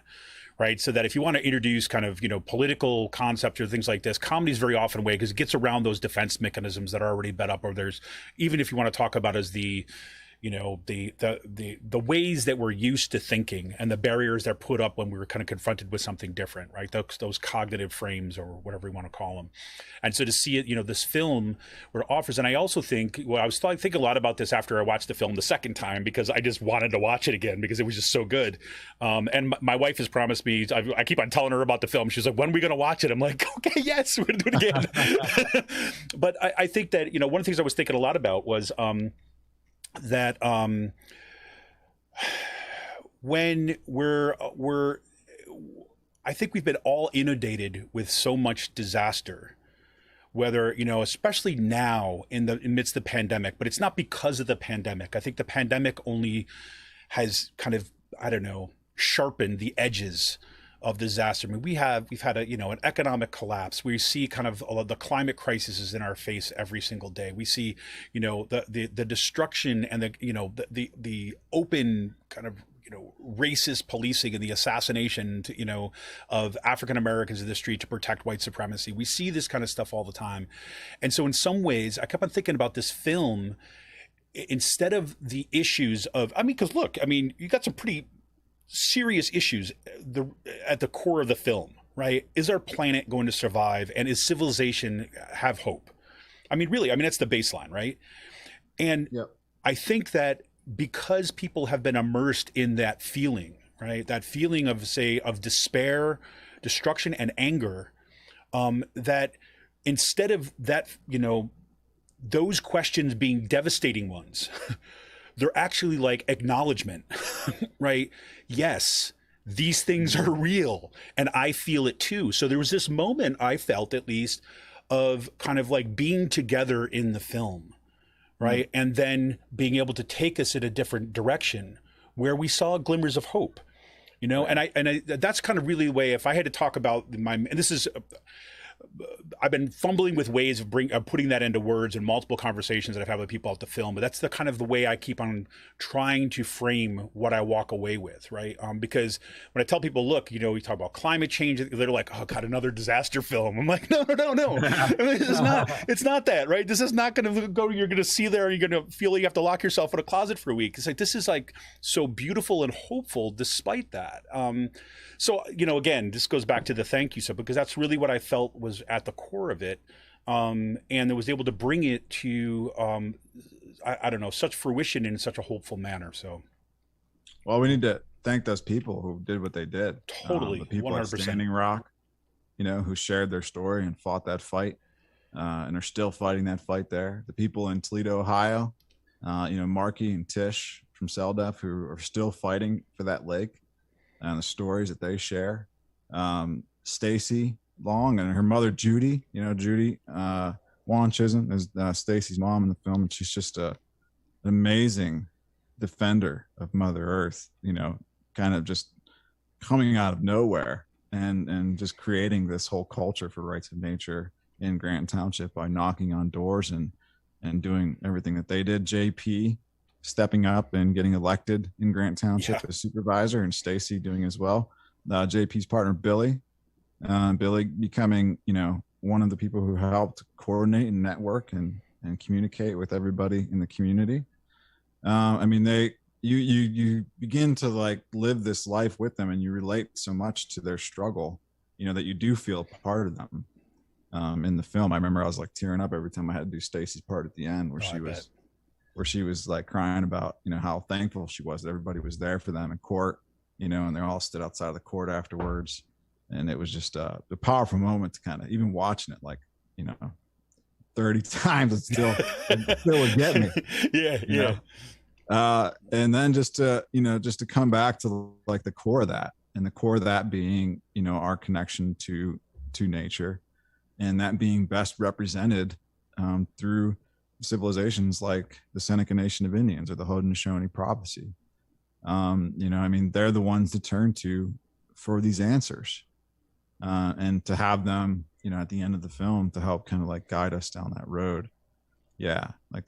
right? So that if you want to introduce kind of, you know, political concepts or things like this, comedy is very often a way, because it gets around those defense mechanisms that are already bet up, or there's, even if you want to talk about as the, you know, the ways that we're used to thinking and the barriers that are put up when we were kind of confronted with something different, right? Those cognitive frames, or whatever you want to call them. And so to see it, you know, this film where it offers, and I also think, well, I was thinking a lot about this after I watched the film the second time, because I just wanted to watch it again because it was just so good. And my wife has promised me, I keep on telling her about the film. She's like, when are we going to watch it? I'm like, okay, yes, we're going to do it again. But I think that, you know, one of the things I was thinking a lot about was, that when I think we've been all inundated with so much disaster, whether, you know, especially now amidst the pandemic, but it's not because of the pandemic. I think the pandemic only has kind of, I don't know, sharpened the edges of disaster. I mean, we've had a, you know, an economic collapse. We see kind of the climate crisis is in our face every single day. We see, you know, the destruction and the, you know, the open kind of, you know, racist policing and the assassination, to, you know, of African Americans in the street to protect white supremacy. We see this kind of stuff all the time. And so in some ways, I kept on thinking about this film, instead of the issues of, I mean, because look, I mean, you got some pretty serious issues at the core of the film, right? Is our planet going to survive, and is civilization have hope? I mean, really, I mean, that's the baseline, right? And yep. I think that because people have been immersed in that feeling, right? That feeling of, say, of despair, destruction, and anger, that instead of that, you know, those questions being devastating ones, they're actually like acknowledgement, right? Yes, these things are real, and I feel it too. So there was this moment, I felt at least, of kind of like being together in the film, right? And then being able to take us in a different direction where we saw glimmers of hope, you know? And I that's kind of really the way, if I had to talk about and this is, I've been fumbling with ways of putting that into words in multiple conversations that I've had with people at the film, but that's the kind of the way I keep on trying to frame what I walk away with, right? Because when I tell people, look, you know, we talk about climate change, they're like, oh God, another disaster film. I'm like, no. I mean, it's not that, right? This is not going to go, you're going to see there and you're going to feel like you have to lock yourself in a closet for a week. It's like, this is like so beautiful and hopeful despite that. So, you know, again, this goes back to the thank you, so because that's really what I felt was at the core of it, and it was able to bring it to, I don't know, such fruition in such a hopeful manner. So, well, we need to thank those people who did what they did. Totally, the people 100%. At Standing Rock, you know, who shared their story and fought that fight, and are still fighting that fight there. The people in Toledo, Ohio, you know, Marky and Tish from CellDef, who are still fighting for that lake, and the stories that they share. Stacy Long and her mother Judy, you know, Judy Juan Chisholm is Stacy's mom in the film, and she's just an amazing defender of Mother Earth, you know, kind of just coming out of nowhere and just creating this whole culture for rights of nature in Grant Township by knocking on doors and doing everything that they did. JP stepping up and getting elected in Grant Township as supervisor, and Stacy doing as well. JP's partner, Billy becoming, one of the people who helped coordinate and network and communicate with everybody in the community. I mean, you begin to like live this life with them, and you relate so much to their struggle, that you do feel a part of them. In the film, I remember I was like tearing up every time I had to do Stacy's part at the end, where she was like crying about, how thankful she was that everybody was there for them in court, and they all stood outside of the court afterwards. And it was just a powerful moment to kind of, even watching it, like, 30 times, it still would get me. Yeah. And then just to come back to like the core of that, and the core of that being, our connection to nature, and that being best represented through civilizations like the Seneca Nation of Indians or the Haudenosaunee prophecy. I mean, they're the ones to turn to for these answers, and to have them, at the end of the film to help kind of like guide us down that road. Yeah, like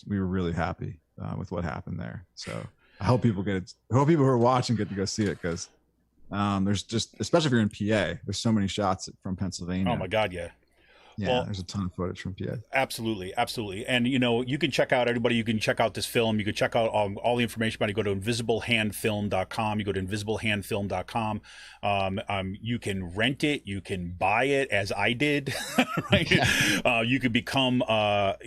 we were really happy with what happened there. So I hope people who are watching get to go see it, because there's just, especially if you're in PA, there's so many shots from Pennsylvania. Oh my God, yeah. Yeah, well, there's a ton of footage from PA. Absolutely. And, you can check out you can check out this film. You can check out all the information about it. You go to invisiblehandfilm.com. You go to invisiblehandfilm.com. You can rent it. You can buy it, as I did. Right? Yeah. You could become, I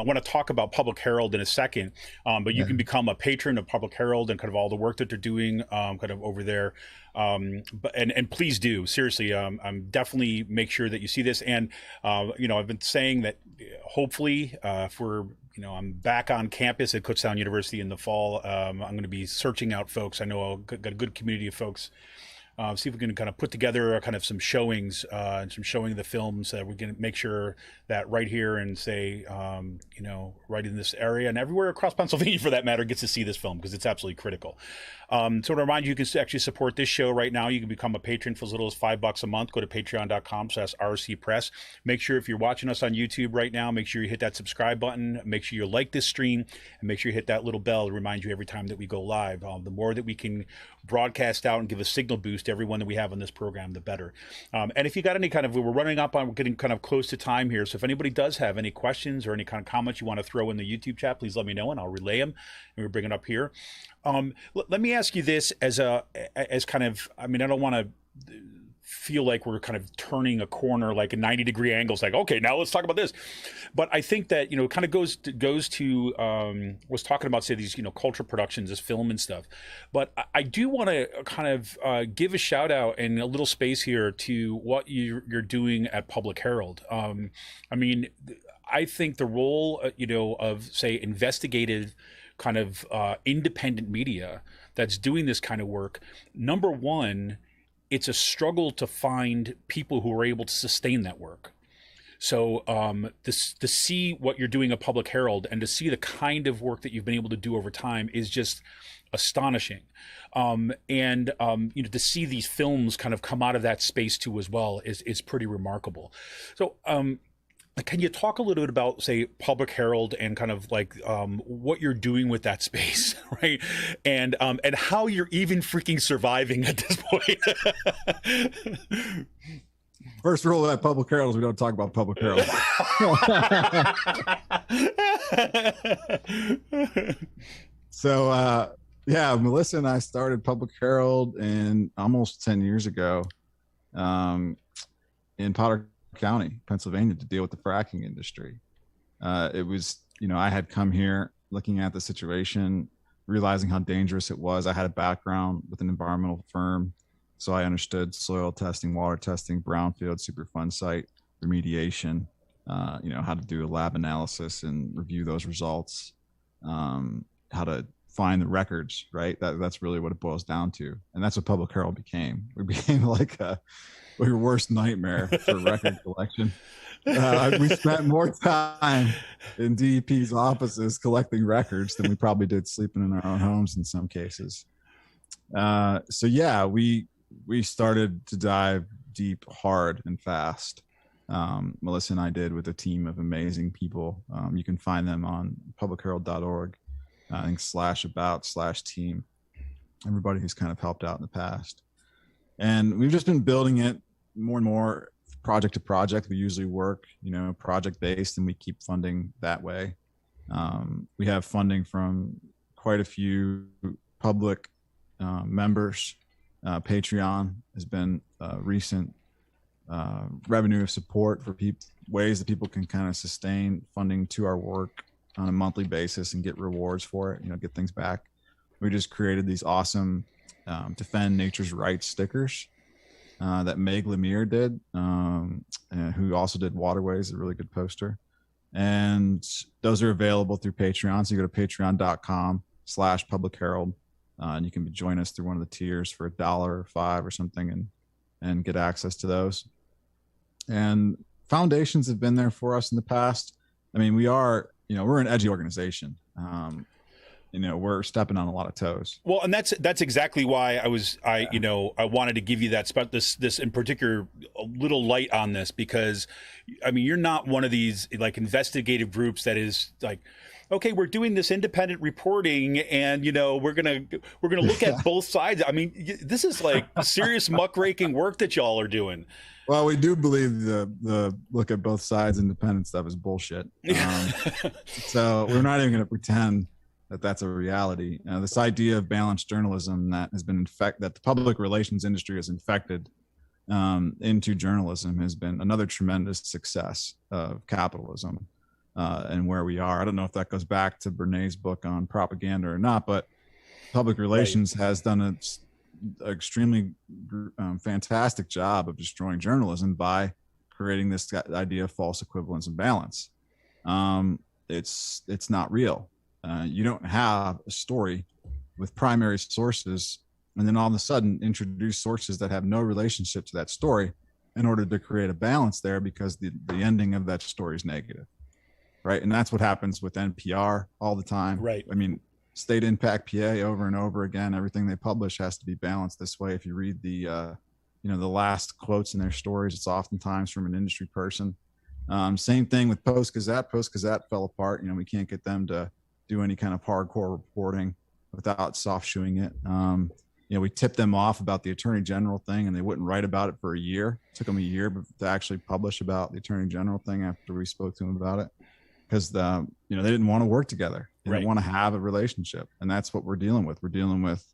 want to talk about Public Herald in a second, but you can become a patron of Public Herald and kind of all the work that they're doing kind of over there. But please do, seriously, definitely make sure that you see this. And, I've been saying that hopefully, I'm back on campus at Kutztown University in the fall. I'm going to be searching out folks. I know I've got a good community of folks. See if we can kind of put together kind of some showings and some showing of the films that we can make sure that right here and say, right in this area and everywhere across Pennsylvania for that matter gets to see this film, because it's absolutely critical. So to remind you, you can actually support this show right now. You can become a patron for as little as $5 a month. Go to patreon.com/RC Press. Make sure if you're watching us on YouTube right now, make sure you hit that subscribe button. Make sure you like this stream, and make sure you hit that little bell to remind you every time that we go live. The more that we can broadcast out and give a signal boost to everyone that we have on this program, the better. And if you got any we're getting kind of close to time here. So if anybody does have any questions or any kind of comments you want to throw in the YouTube chat, please let me know and I'll relay them and we'll bring it up here. Let me ask you this as kind of, I don't want to feel like we're kind of turning a corner, like a 90-degree angle. It's like, okay, now let's talk about this. But I think that, it kind of goes to was talking about, say, these, cultural productions, this film and stuff. But I do want to kind of give a shout out and a little space here to what you're doing at Public Herald. I think the role, of, say, investigative kind of independent media that's doing this kind of work, number one, it's a struggle to find people who are able to sustain that work. So to see what you're doing at Public Herald and to see the kind of work that you've been able to do over time is just astonishing. To see these films kind of come out of that space too as well is pretty remarkable. So can you talk a little bit about, say, Public Herald and kind of like what you're doing with that space, right? And how you're even freaking surviving at this point. First rule at Public Herald is we don't talk about Public Herald. So, Melissa and I started Public Herald almost 10 years ago in Potter County, Pennsylvania, to deal with the fracking industry. It was, I had come here looking at the situation, realizing how dangerous it was. I had a background with an environmental firm, so I understood soil testing, water testing, brownfield, Superfund site remediation, how to do a lab analysis and review those results, how to find the records, right? That's really what it boils down to. And that's what Public Herald became. We became like your worst nightmare for record collection. We spent more time in DEP's offices collecting records than we probably did sleeping in our own homes in some cases. We started to dive deep, hard, and fast. Melissa and I did with a team of amazing people. You can find them on publicherald.org. I think /about/team, everybody who's kind of helped out in the past. And we've just been building it more and more project to project. We usually work, project based, and we keep funding that way. We have funding from quite a few public members. Patreon has been a recent revenue of support for ways that people can kind of sustain funding to our work on a monthly basis and get rewards for it, get things back. We just created these awesome Defend Nature's Rights stickers that Meg Lemire did, who also did Waterways, a really good poster. And those are available through Patreon. So you go to patreon.com/Public Herald, and you can join us through one of the tiers for $1 or $5 or something, and get access to those. And foundations have been there for us in the past. I mean, we're an edgy organization. We're stepping on a lot of toes. Well, and that's exactly why I wanted to give you this in particular, a little light on this, because I mean, you're not one of these like investigative groups that is like, okay, we're doing this independent reporting and we're gonna look at both sides. I mean, this is like serious muckraking work that y'all are doing. Well, we do believe the look at both sides independent stuff is bullshit. So we're not even going to pretend that that's a reality. This idea of balanced journalism that has been that the public relations industry has infected into journalism has been another tremendous success of capitalism and where we are. I don't know if that goes back to Bernays' book on propaganda or not, but public relations has done an extremely fantastic job of destroying journalism by creating this idea of false equivalence and balance. It's not real. You don't have a story with primary sources and then all of a sudden introduce sources that have no relationship to that story in order to create a balance there, because the ending of that story is negative, right? And that's what happens with NPR all the time. Right. I mean, State Impact PA over and over again, everything they publish has to be balanced this way. If you read the last quotes in their stories, it's oftentimes from an industry person. Same thing with Post Gazette. Post Gazette fell apart. We can't get them to do any kind of hardcore reporting without soft shoeing it. We tipped them off about the Attorney General thing, and they wouldn't write about it for a year. It took them a year to actually publish about the Attorney General thing after we spoke to them about it, because they didn't want to work together. They didn't want to have a relationship, and that's what we're dealing with. We're dealing with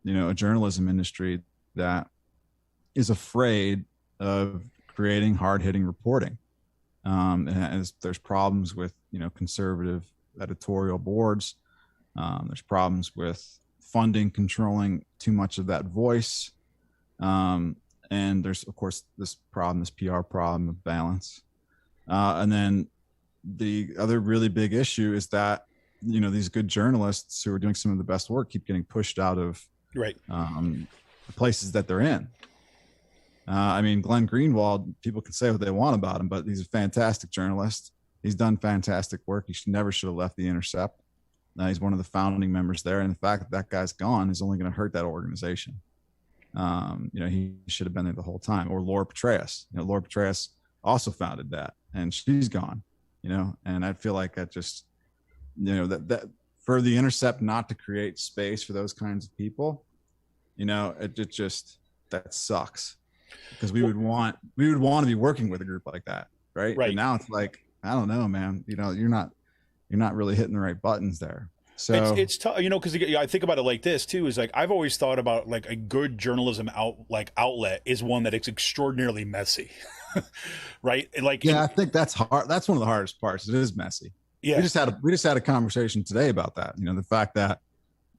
a journalism industry that is afraid of creating hard-hitting reporting. And there's problems with conservative editorial boards. There's problems with funding controlling too much of that voice. And there's, of course, this PR problem of balance. And then the other really big issue is that, these good journalists who are doing some of the best work keep getting pushed out of the places that they're in. I mean, Glenn Greenwald, people can say what they want about him, but he's a fantastic journalist. He's done fantastic work. He never should have left The Intercept. He's one of the founding members there. And the fact that guy's gone is only going to hurt that organization. He should have been there the whole time. Or Laura Petraeus. Laura Petraeus also founded that, and she's gone. And I feel like that just, that for The Intercept not to create space for those kinds of people, it just, that sucks, because we would want to be working with a group like that, right? And now it's like, I don't know, man. You're not really hitting the right buttons there. So it's tough, because I think about it like this too. Is like I've always thought about like a good journalism outlet is one that is extraordinarily messy, right? I think that's hard. That's one of the hardest parts. It is messy. Yeah, we just had a conversation today about that. The fact that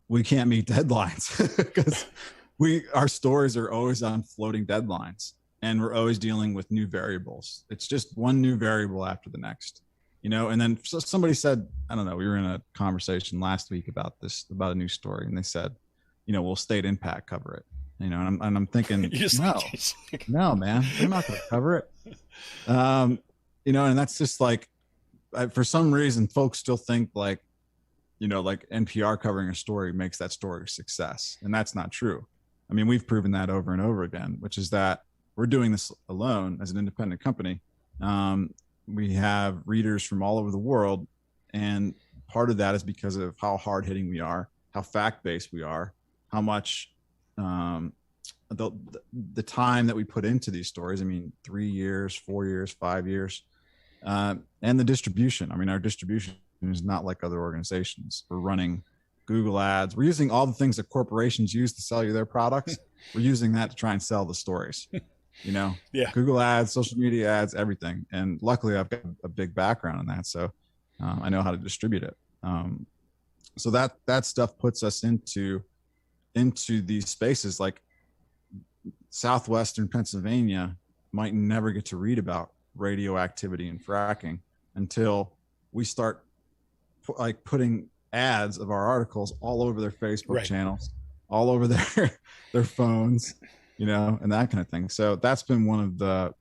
we can't meet deadlines because our stories are always on floating deadlines, and we're always dealing with new variables. It's just one new variable after the next, and then somebody said, I don't know, we were in a conversation last week about a new story, and they said, will State Impact cover it? And I'm thinking, no, man, they're not going to cover it. And that's just like, for some reason, folks still think like NPR covering a story makes that story a success. And that's not true. I mean, we've proven that over and over again, which is that we're doing this alone as an independent company. We have readers from all over the world, and part of that is because of how hard hitting we are, how fact based we are, how much the time that we put into these stories. I mean, 3 years, 4 years, 5 years, and the distribution. I mean, our distribution is not like other organizations. We're running Google ads. We're using all the things that corporations use to sell you their products. We're using that to try and sell the stories. You know, yeah, Google ads, social media ads, everything. And luckily, I've got a big background in that, so I know how to distribute it. So that stuff puts us into these spaces. Like southwestern Pennsylvania might never get to read about radioactivity and fracking until we start putting ads of our articles all over their Facebook channels, all over their phones, you know, and that kind of thing. So that's been one of the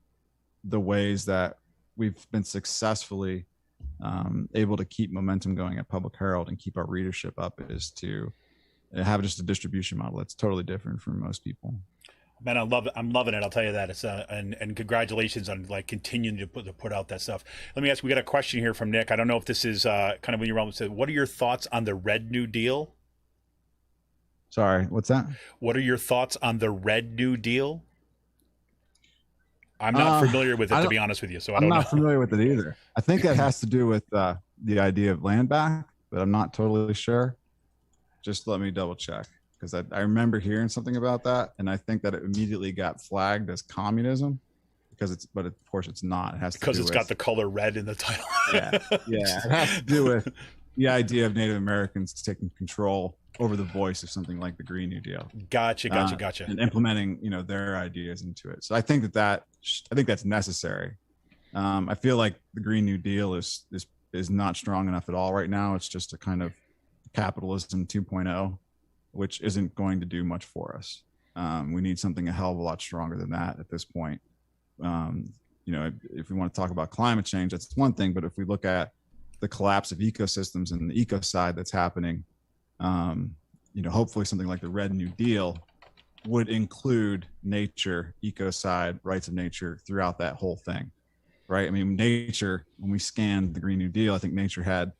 ways that we've been successfully able to keep momentum going at Public Herald and keep our readership up, is to have just a distribution model that's totally different from most people. Man, I love it. I'm loving it. I'll tell you that. It's and congratulations on like continuing to put out that stuff. Let me ask. We got a question here from Nick. I don't know if this is kind of when you're on. What are your thoughts on the Red New Deal? Sorry, what's that? What are your thoughts on the Red New Deal? I'm not familiar with it, to be honest with you. So I'm not familiar with it either. I think that has to do with the idea of land back, but I'm not totally sure. Just let me double check, because I remember hearing something about that, and I think that it immediately got flagged as communism, but of course it's not. It has to because it's got the color red in the title. yeah, it has to do with the idea of Native Americans taking control over the voice of something like the Green New Deal. Gotcha. And implementing, you know, their ideas into it. So I think that's necessary. I feel like the Green New Deal is not strong enough at all right now. It's just a kind of capitalism 2.0, which isn't going to do much for us. We need something a hell of a lot stronger than that at this point. You know, if we want to talk about climate change, that's one thing. But if we look at the collapse of ecosystems and the ecocide that's happening, you know, hopefully something like the Red New Deal would include nature, ecocide, rights of nature throughout that whole thing, right? I mean, nature, when we scanned the Green New Deal, I think nature had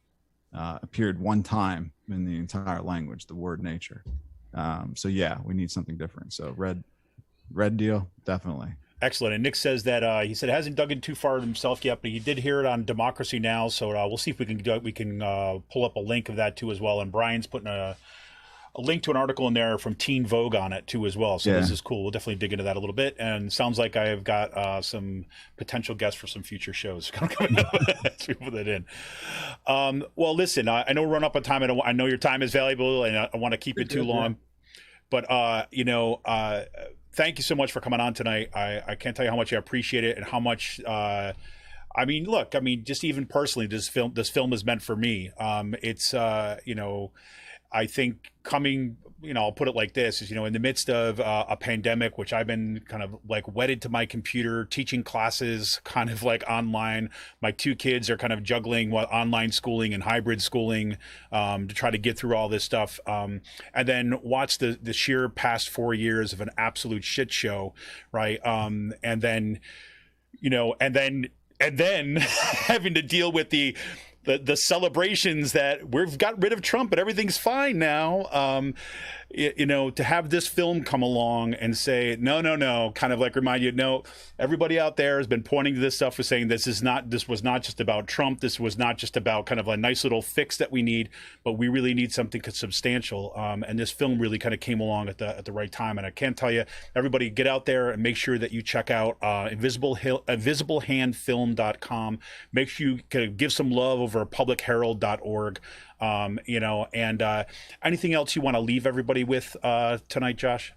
appeared one time in the entire language, the word nature. So yeah, we need something different. So Red Deal, definitely. Excellent. And Nick says that he said hasn't dug in too far himself yet, but he did hear it on Democracy Now! So we'll see if we can pull up a link of that too as well. And Brian's putting a link to an article in there from Teen Vogue on it too as well. So This is cool. We'll definitely dig into that a little bit. And sounds like I've got some potential guests for some future shows coming up. Let's put that in. Well, listen, I know we're running up on time. I know your time is valuable, and I want to keep it too long. But you know. Thank you so much for coming on tonight. I can't tell you how much I appreciate it, and how much. I mean, look. I mean, just even personally, this film is meant for me. It's you know, I think coming. You know, I'll put it like this: is, you know, in the midst of a pandemic, which I've been kind of like wedded to my computer, teaching classes, kind of like online. My 2 kids are kind of juggling online schooling and hybrid schooling to try to get through all this stuff, and then watch the sheer past 4 years of an absolute shit show, right? And then, you know, and then having to deal with the celebrations that we've got rid of Trump and everything's fine now. You know, to have this film come along and say, no, kind of like remind you, no, everybody out there has been pointing to this stuff for saying this was not just about Trump. This was not just about kind of a nice little fix that we need, but we really need something substantial. And this film really kind of came along at the right time. And I can't tell you, everybody get out there and make sure that you check out invisiblehandfilm.com. Make sure you kind of give some love over publicherald.org. You know, and anything else you want to leave everybody with tonight, Josh?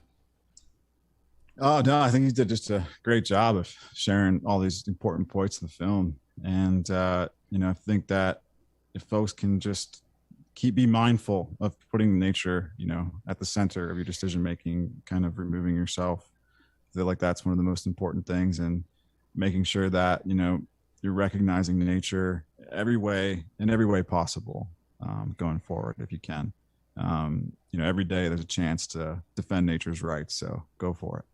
Oh, no, I think he did just a great job of sharing all these important points in the film. And, you know, I think that if folks can just be mindful of putting nature, you know, at the center of your decision-making, kind of removing yourself, I feel like that's one of the most important things, and making sure that, you know, you're recognizing nature in every way possible. Going forward, if you can. You know, every day there's a chance to defend nature's rights, so go for it.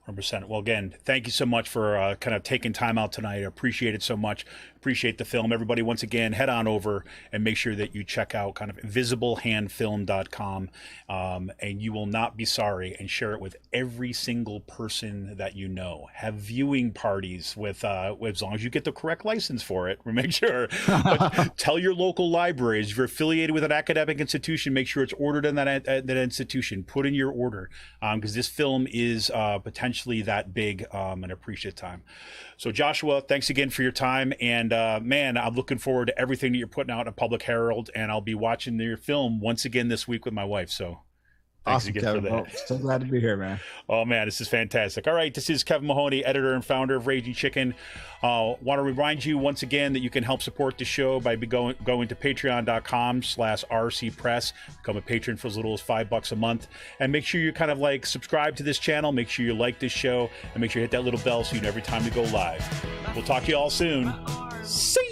100%. Well, again, thank you so much for kind of taking time out tonight. I appreciate it so much. Appreciate the film. Everybody, once again, head on over and make sure that you check out kind of invisiblehandfilm.com, and you will not be sorry, and share it with every single person that you know. Have viewing parties with as long as you get the correct license for it. Make sure. But tell your local libraries. If you're affiliated with an academic institution, make sure it's ordered in that institution. Put in your order, because this film is potentially that big, and appreciate time. So Joshua, thanks again for your time, and man, I'm looking forward to everything that you're putting out in Public Herald, and I'll be watching your film once again this week with my wife. So thanks Awesome, again Kevin. for that. Well, so glad to be here, man. Oh man, this is fantastic. All right, this is Kevin Mahoney, editor and founder of Raging Chicken. Want to remind you once again that you can help support the show by going to patreon.com/rcpress. Become a patron for as little as $5 a month, and make sure you kind of like subscribe to this channel. Make sure you like this show, and make sure you hit that little bell so you know every time we go live. We'll talk to you all soon. See ya!